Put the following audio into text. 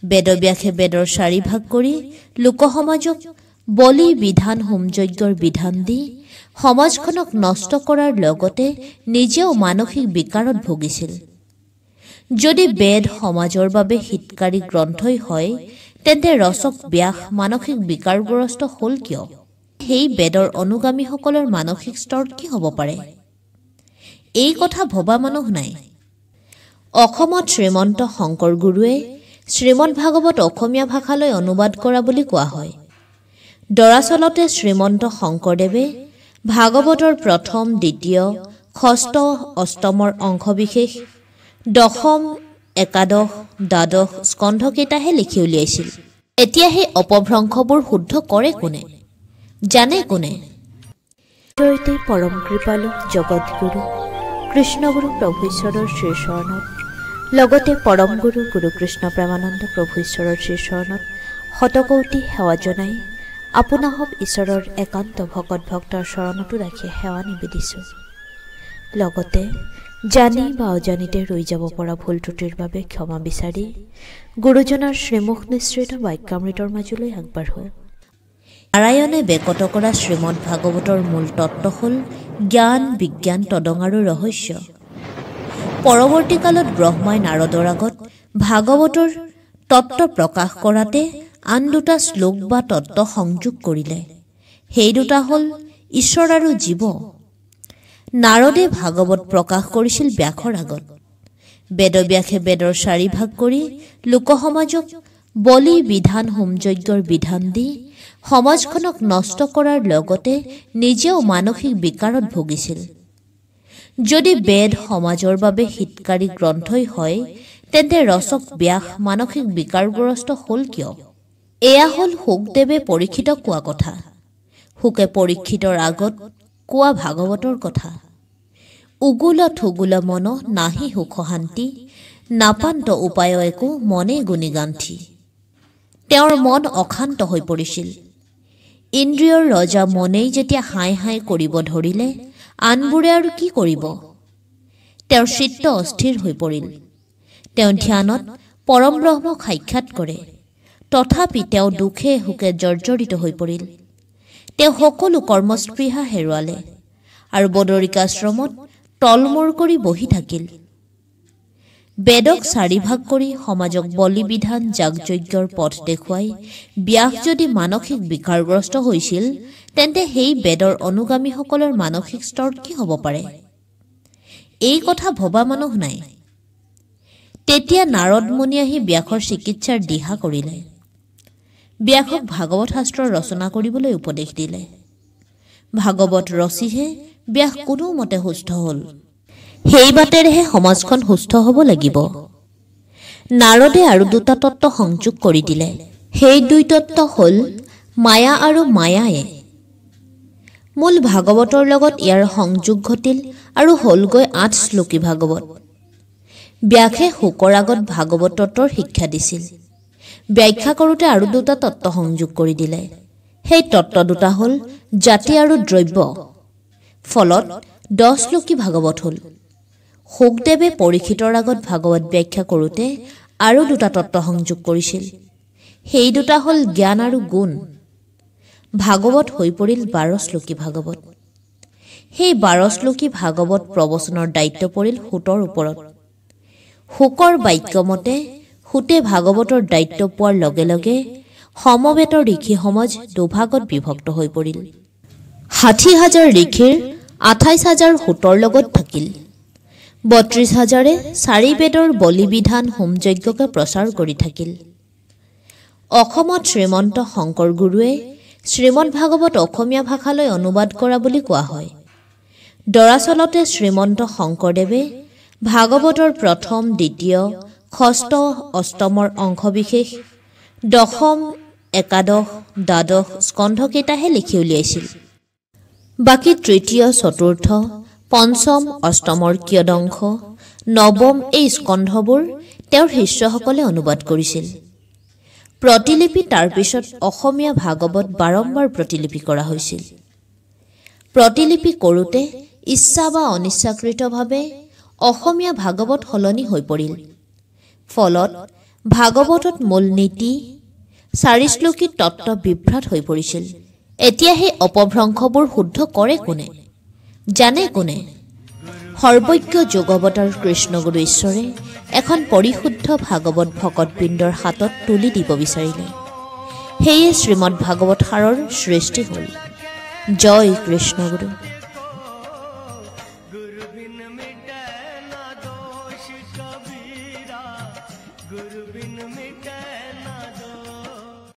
বেদব্যাসে বেদৰ 4 ভাগ কৰি লোকসমাজক বলি বিধান হোমযজ্ঞৰ বিধান দি সমাজখনক নষ্ট কৰাৰ লগতে নিজেও মানসিক বিকাৰত ভুগিছিল। যদি বেদ সমাজৰ বাবে হিতকাৰী গ্ৰন্থই হয় তেন্তে ৰচক ব্যাস মানসিক বিকাৰগ্ৰস্ত হ'ল কিয়? সেই বেদৰ অনুগামীসকলৰ মানসিক স্তৰ কি হ'ব পাৰে? এই কথা ভবা মানুহ নাই। অসমত শ্ৰীমন্ত শংকৰ গুৰুৱে শ্ৰীমদ ভাগৱত অসমীয়া ভাষালৈ অনুবাদ কৰা বুলি কোৱা হয়। দৰাচলতে শ্ৰীমন্ত শংকৰদেৱে ভাগৱতৰ প্ৰথম, দ্বিতীয়, ষষ্ঠ, অষ্টমৰ অংশবিশেষ, দশম, একাদশ, দ্বাদশ স্কন্ধকেইটাহে লিখি উলিয়াইছিল। এতিয়া সেই অপভ্ৰংশবোৰ শুদ্ধ কৰে কোনে? জানে কোনে? পৰম কৃপালু জগতগুৰু কৃষ্ণগুৰু প্ৰভু ঈশ্বৰৰ শ্ৰীচৰণত, লগতে পৰম গুৰু গুৰুকৃষ্ণ প্ৰেমানন্দ প্ৰভু ঈশ্বৰৰ শ্ৰীচৰণত শতকৌটি সেৱা জনাই আপোনাসৱ ঈশ্বৰৰ একান্ত ভকত ভক্তৰ চৰণতো ৰাখি সেৱা নিবেদিছোঁ। লগতে জানি বা অজানিতে ৰৈ যাব পৰা ভুল ত্ৰুটিৰ বাবে ক্ষমা বিচাৰি গুৰুজনাৰ শ্ৰীমুখ নিঃসৃত বাক্যামৃতৰ মাজলৈ আগবাঢ়ো। নাৰায়ণে বেকত কৰা শ্ৰীমদ ভাগৱতৰ মূল তত্ত্ব হ'ল জ্ঞান, বিজ্ঞান, তদং আৰু ৰহস্য। পৰৱৰ্তী কালত ব্ৰহ্মাই নাৰদৰ আগত ভাগৱতৰ তত্ত্ব প্ৰকাশ কৰাতে আন দুটা শ্লোক বা তত্ত্ব সংযোগ কৰিলে। সেই দুটা হ'ল ঈশ্বৰ আৰু জীৱ। নাৰদে ভাগৱত প্ৰকাশ কৰিছিল ব্যাসৰ আগত। বেদব্যাসে বেদৰ 4 ভাগ কৰি লোকসমাজক বলি বিধান হোমযজ্ঞৰ বিধান দি সমাজখনক নষ্ট কৰাৰ লগতে নিজেও মানসিক বিকাৰত ভুগিছিল। যদি বেদ সমাজৰ বাবে হিতকাৰী গ্ৰন্থই হয় তেন্তে ৰচক ব্যাস মানসিক বিকাৰগ্ৰস্ত হ'ল কিয়? এয়া হ'ল শুকদেৱে পৰীক্ষিতক কোৱা কথা। শুকে পৰীক্ষিতৰ আগত কোৱা ভাগৱতৰ কথা। উগুল থুগুল মন নাহি সুখ শান্তি, নাপান্ত উপায় একো মনে গুণি গান্থি। তেওঁৰ মন অশান্ত হৈ পৰিছিল। ইন্দ্ৰিয়ৰ ৰজা মনেই যেতিয়া হাই হাই কৰিব ধৰিলে আনবোৰে আৰু কি কৰিব? তেওঁৰ চিত্ত অস্থিৰ হৈ পৰিল। তেওঁ ধ্যানত পৰম ব্ৰহ্মক সাক্ষাৎ কৰে। তথাপি তেওঁ দুখে সুখে জৰ্জৰিত হৈ পৰিল। তেওঁ সকলো কৰ্মস্পৃহা হেৰুৱালে আৰু বদৰিকাশ্ৰমত তলমূৰ কৰি বহি থাকিল। বেদক 4 ভাগ কৰি সমাজক বলি বিধান যাগযজ্ঞৰ পথ দেখুৱাই ব্যাস যদি মানসিক বিকাৰগ্ৰস্ত হৈছিল তেন্তে সেই বেদৰ অনুগামীসকলৰ মানসিক স্তৰ কি হ'ব পাৰে? এই কথা ভবা মানুহ নাই। তেতিয়া নাৰদ মুনি আহি ব্যাসৰ চিকিৎসাৰ দিহা কৰিলে। ব্যাসক ভাগৱত শাস্ত্ৰ ৰচনা কৰিবলৈ উপদেশ দিলে। ভাগৱত ৰচিহে ব্যাস কোনো মতে সুস্থ হ'ল। সেই বাটেৰেহে সমাজখন সুস্থ হ'ব লাগিব। নাৰদে আৰু দুটা তত্ত্ব সংযোগ কৰি দিলে। সেই দুই তত্ত্ব হ'ল মায়া আৰু মায়ায়ে। মূল ভাগৱতৰ লগত ইয়াৰ সংযোগ ঘটিল আৰু হ'লগৈ 8 শ্লোকী ভাগৱত। ব্যাসে শুকৰ আগত ভাগৱত তত্ত্বৰ শিক্ষা দিছিল। ব্যাখ্যা কৰোঁতে আৰু দুটা তত্ত্ব সংযোগ কৰি দিলে। সেই তত্ত্ব দুটা হ'ল জাতি আৰু দ্ৰব্য। ফলত 10 শ্লোকী ভাগৱত হ'ল। শুকদেৱে পৰীক্ষিতৰ আগত ভাগৱত ব্যাখ্যা কৰোঁতে আৰু দুটা তত্ত্ব সংযোগ কৰিছিল। সেই দুটা হ'ল জ্ঞান আৰু গুণ। ভাগৱত হৈ পৰিল 12 শ্লোকী ভাগৱত। সেই 12 শ্লোকী ভাগৱত প্ৰবচনৰ দায়িত্ব পৰিল সূতৰ ওপৰত। শুকৰ বাক্যমতে সূতে ভাগৱতৰ দায়িত্ব পোৱাৰ লগে লগে সমবেত ঋষি সমাজ দুভাগত বিভক্ত হৈ পৰিল। 60,000 ঋষিৰ 28,000 সূতৰ লগত থাকিল। 32,000 4 বেদৰ বলি বিধান হোমযজ্ঞকে প্ৰচাৰ কৰি থাকিল। অসমত শ্ৰীমন্ত শংকৰ গুৰুৱে শ্ৰীমদ ভাগৱত অসমীয়া ভাষালৈ অনুবাদ কৰা বুলি কোৱা হয়। দৰাচলতে শ্ৰীমন্ত শংকৰদেৱে ভাগৱতৰ প্ৰথম, দ্বিতীয়, ষষ্ঠ, অষ্টমৰ অংশবিশেষ, দশম, একাদশ, দ্বাদশ স্কন্ধকেইটাহে লিখি উলিয়াইছিল। বাকী তৃতীয়, চতুৰ্থ, পঞ্চম, অষ্টমৰ কিয়দংশ, নৱম এই স্কন্ধবোৰ তেওঁৰ শিষ্যসকলে অনুবাদ কৰিছিল। প্ৰতিলিপি তাৰ পিছত অসমীয়া ভাগৱত বাৰম্বাৰ প্ৰতিলিপি কৰা হৈছিল। প্ৰতিলিপি কৰোঁতে ইচ্ছা বা অনিচ্ছাকৃতভাৱে অসমীয়া ভাগৱত সলনি হৈ পৰিল। ফলত ভাগৱতত মূল নীতি চাৰিশ্লোকী তত্ত্ব বিভ্ৰাট হৈ পৰিছিল। এতিয়া সেই অপভ্ৰংশবোৰ শুদ্ধ কৰে কোনে, জানে কোনে? সৰ্বজ্ঞ যোগৱতাৰ কৃষ্ণগুৰু ঈশ্বৰে এখন পৰিশুদ্ধ ভাগৱত ভকতবৃন্দৰ হাতত তুলি দিব বিচাৰিলে। সেয়ে শ্ৰীমদ ভাগৱত সাৰৰ সৃষ্টি হ'ল। জয় কৃষ্ণগুৰু। गुरु बिन मिटे